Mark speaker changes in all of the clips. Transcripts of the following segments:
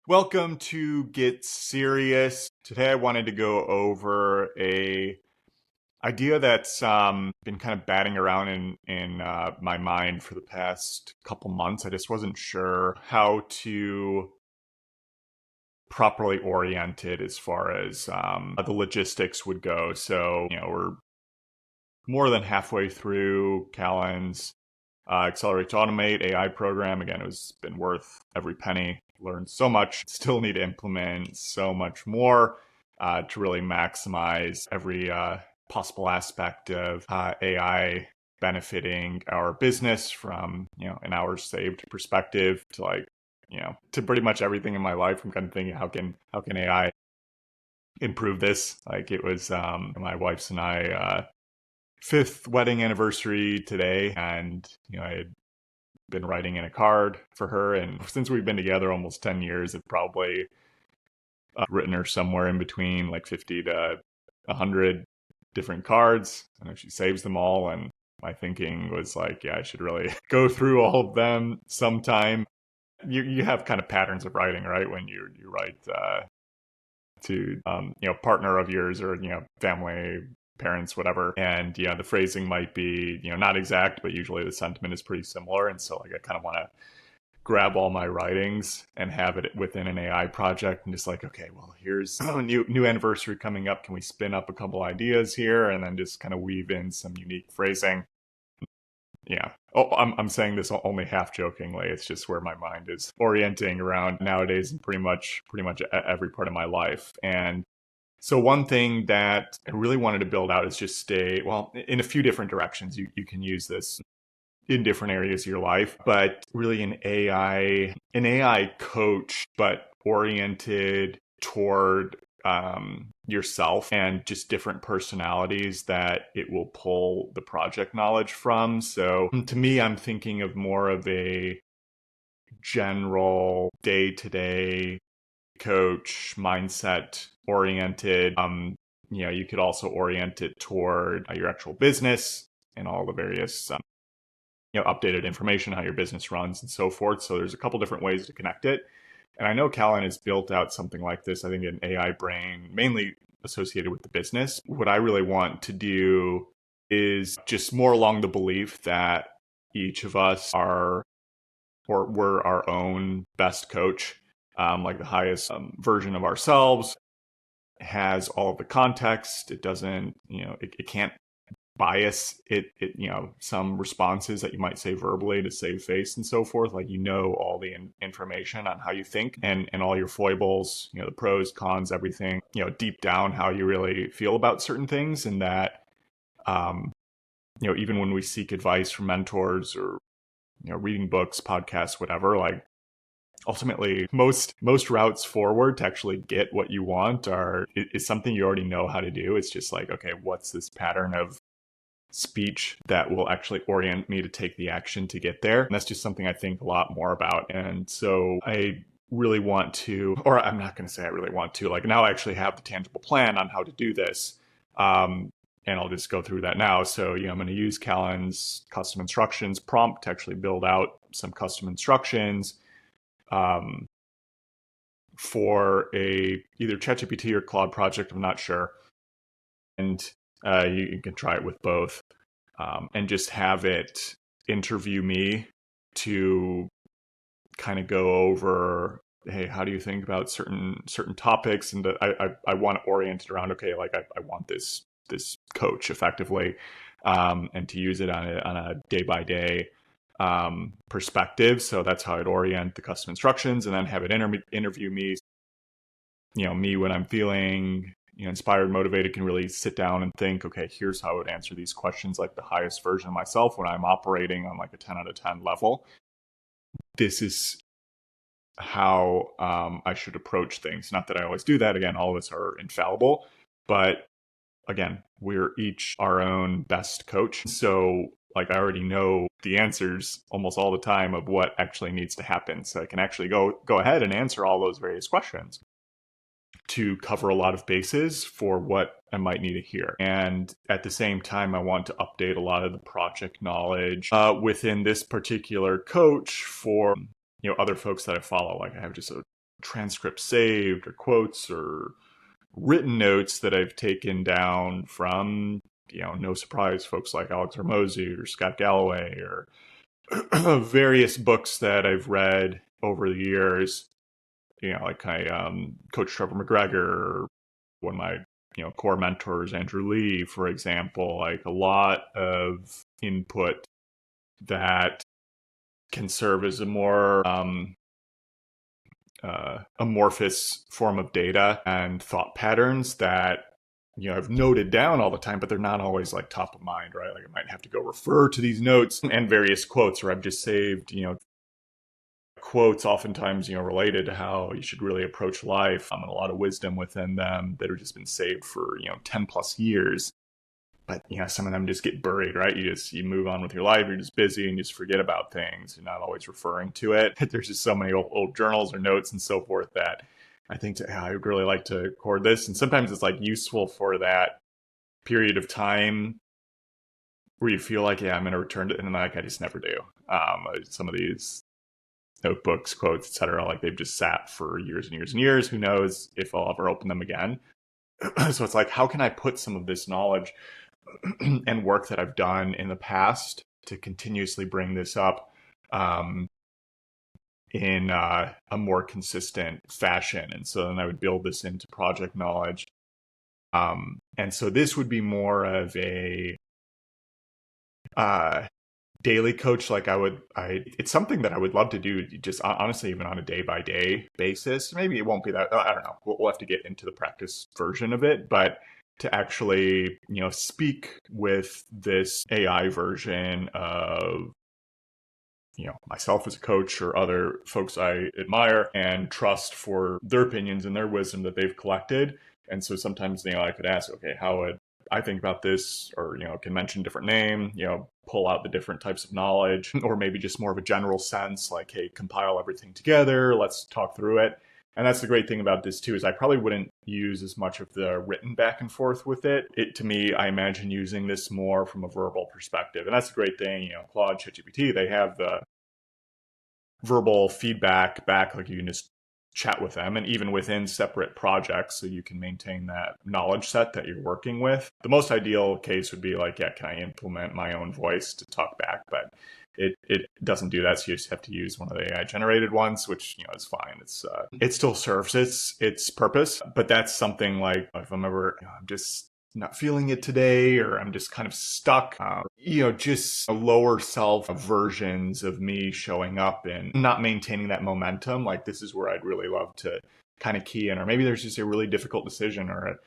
Speaker 1: Welcome to Get Serious. Today I wanted to go over a idea that's been kind of batting around in my mind for the past couple months. I just wasn't sure how to properly orient it as far as the logistics would go. So, we're more than halfway through Callan's Accelerate to Automate AI program. Again, it's been worth every penny. Learned so much. Still need to implement so much more to really maximize every possible aspect of AI benefiting our business from an hours saved perspective to to pretty much everything in my life. I'm kind of thinking how can AI improve this? Like it was my wife's and I fifth wedding anniversary today, and I had been writing in a card for her, and since we've been together almost 10 years, I've probably written her somewhere in between like 50 to 100 different cards. I know she saves them all, and my thinking was like, yeah, I should really go through all of them sometime. You have kind of patterns of writing, right? When you write to partner of yours or family, parents, whatever, and the phrasing might be not exact, but usually the sentiment is pretty similar. And so like I kind of want to grab all my writings and have it within an AI project and just like, okay, well, here's a new anniversary coming up, can we spin up a couple ideas here, and then just kind of weave in some unique phrasing. Yeah. Oh, I'm saying this only half jokingly. It's just where my mind is orienting around nowadays in pretty much every part of my life. And so one thing that I really wanted to build out is just stay, well, in a few different directions. You can use this in different areas of your life, but really an AI coach, but oriented toward yourself and just different personalities that it will pull the project knowledge from. So to me, I'm thinking of more of a general day-to-day coach, mindset oriented. You could also orient it toward your actual business and all the various updated information, how your business runs and so forth. So there's a couple different ways to connect it. And I know Callan has built out something like this, I think an AI brain, mainly associated with the business. What I really want to do is just more along the belief that each of us we're our own best coach, like the highest version of ourselves, has all of the context. It doesn't, it can't bias some responses that you might say verbally to save face and so forth. Like, all the information on how you think and all your foibles, the pros, cons, everything, deep down how you really feel about certain things. And that, even when we seek advice from mentors or, reading books, podcasts, whatever, like, ultimately most routes forward to actually get what you want is something you already know how to do. It's just like, okay, what's this pattern of speech that will actually orient me to take the action to get there? And that's just something I think a lot more about. And so I really want to, or I'm not going to say I really want to, like, now I actually have the tangible plan on how to do this. And I'll just go through that now. So, I'm going to use Callan's custom instructions prompt to actually build out some custom instructions for either ChatGPT or Claude project. I'm not sure. And you can try it with both, and just have it interview me to kind of go over, hey, how do you think about certain topics? And I want to orient it around, okay, like I want this coach effectively, and to use it on a day by day perspective. So that's how I'd orient the custom instructions, and then have it interview me. Me when I'm feeling inspired, motivated, can really sit down and think, okay, here's how I would answer these questions, like the highest version of myself when I'm operating on like a 10 out of 10 level. This is how I should approach things. Not that I always do that. Again, all of us are infallible, but again, we're each our own best coach. So like I already know the answers almost all the time of what actually needs to happen. So I can actually go ahead and answer all those various questions to cover a lot of bases for what I might need to hear. And at the same time, I want to update a lot of the project knowledge within this particular coach for other folks that I follow. Like I have just a transcripts saved or quotes or written notes that I've taken down from, no surprise, folks like Alex Hormozy or Scott Galloway or various books that I've read over the years. Like I Coach Trevor McGregor, or one of my core mentors, Andrew Lee, for example. Like a lot of input that can serve as a more amorphous form of data and thought patterns that I've noted down all the time, but they're not always like top of mind, right? Like I might have to go refer to these notes and various quotes, or I've just saved quotes oftentimes related to how you should really approach life, and a lot of wisdom within them that have just been saved for 10 plus years. But some of them just get buried, right? You move on with your life, you're just busy and you just forget about things. You're not always referring to it. There's just so many old journals or notes and so forth that I think I would really like to record this. And sometimes it's like useful for that period of time where you feel like, I'm going to return to it, and like I just never do. Some of these notebooks, quotes, etc., like they've just sat for years and years and years. Who knows if I'll ever open them again? So it's like, how can I put some of this knowledge and work that I've done in the past to continuously bring this up in a more consistent fashion? And so then I would build this into project knowledge. And so this would be more of a daily coach. Like it's something that I would love to do, just honestly, even on a day by day basis. Maybe it won't be that, I don't know. We'll have to get into the practice version of it, but to actually, speak with this AI version of, myself as a coach or other folks I admire and trust for their opinions and their wisdom that they've collected. And so sometimes, I could ask, okay, how would I think about this? Or, can mention a different name, pull out the different types of knowledge, or maybe just more of a general sense, like, hey, compile everything together, let's talk through it. And that's the great thing about this too, is I probably wouldn't use as much of the written back and forth with it. To me, I imagine using this more from a verbal perspective. And that's the great thing, Claude, ChatGPT, they have the verbal feedback back, like you can just chat with them, and even within separate projects, so you can maintain that knowledge set that you're working with. The most ideal case would be like, can I implement my own voice to talk back? But it doesn't do that, so you just have to use one of the AI generated ones, which is fine. It still serves its purpose, but that's something like, if I'm ever I'm just not feeling it today, or I'm just kind of stuck, just lower self versions of me showing up and not maintaining that momentum. Like, this is where I'd really love to kind of key in. Or maybe there's just a really difficult decision or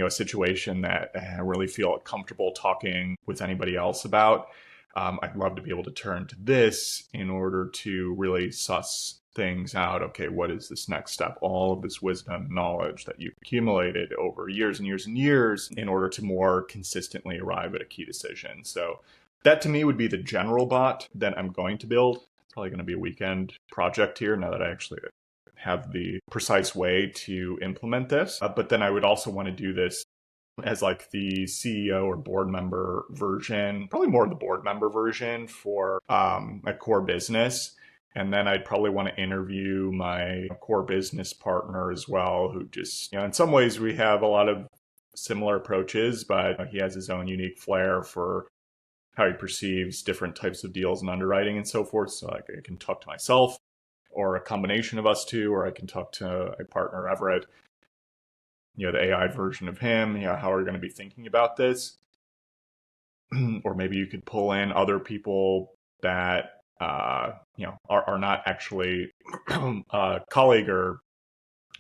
Speaker 1: a situation that I really feel comfortable talking with anybody else about. I'd love to be able to turn to this in order to really suss things out. Okay, what is this next step? All of this wisdom, knowledge that you've accumulated over years and years and years in order to more consistently arrive at a key decision. So that to me would be the general bot that I'm going to build. It's probably going to be a weekend project here now that I actually have the precise way to implement this. But then I would also want to do this as like the CEO or board member version, probably more of the board member version for a core business. And then I'd probably want to interview my core business partner as well, who just, in some ways we have a lot of similar approaches, but he has his own unique flair for how he perceives different types of deals and underwriting and so forth. So like I can talk to myself, or a combination of us two, or I can talk to a partner, Everett, the AI version of him, how are we going to be thinking about this? Or maybe you could pull in other people that, are not actually colleague or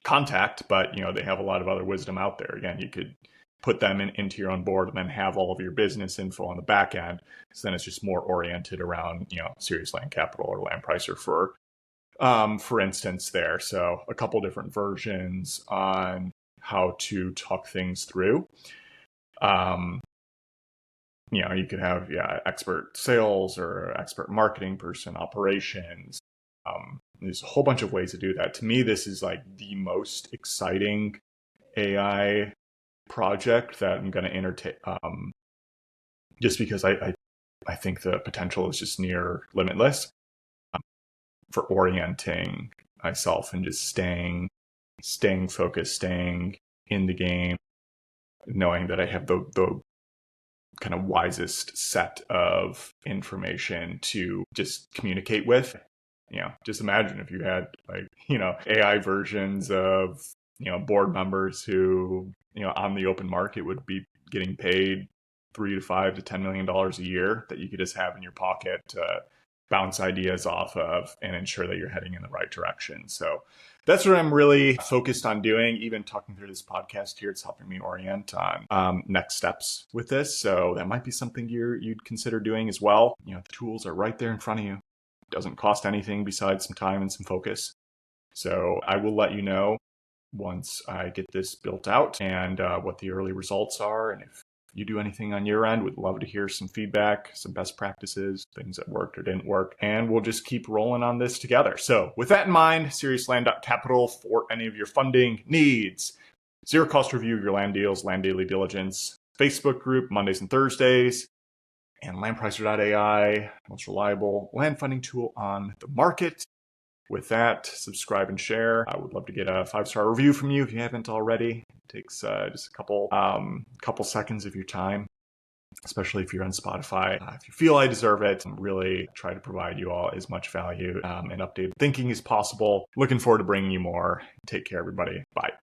Speaker 1: contact, but, they have a lot of other wisdom out there. Again, you could put them into your own board and then have all of your business info on the back end. So then it's just more oriented around, Serious Land Capital or Land Pricer for instance there. So a couple different versions on how to talk things through. You could have expert sales or expert marketing person, operations. There's a whole bunch of ways to do that. To me, this is like the most exciting AI project that I'm going to entertain, just because I think the potential is just near limitless for orienting myself and just staying focused, staying in the game, knowing that I have the kind of wisest set of information to just communicate with. Just imagine if you had AI versions of, board members who, on the open market would be getting paid $3 to $5 to $10 million a year that you could just have in your pocket to bounce ideas off of and ensure that you're heading in the right direction. So that's what I'm really focused on doing. Even talking through this podcast here, it's helping me orient on next steps with this. So that might be something you'd consider doing as well. The tools are right there in front of you. It doesn't cost anything besides some time and some focus. So I will let you know once I get this built out and what the early results are. And if you do anything on your end, we'd love to hear some feedback, some best practices, things that worked or didn't work, and we'll just keep rolling on this together. So with that in mind, seriousland.capital for any of your funding needs. Zero cost review of your land deals, land daily diligence, Facebook group Mondays and Thursdays, and landpricer.ai, most reliable land funding tool on the market. With that, subscribe and share. I would love to get a 5-star review from you if you haven't already. It takes just a couple seconds of your time, especially if you're on Spotify. If you feel I deserve it, I'm really try to provide you all as much value and updated thinking as possible. Looking forward to bringing you more. Take care, everybody. Bye.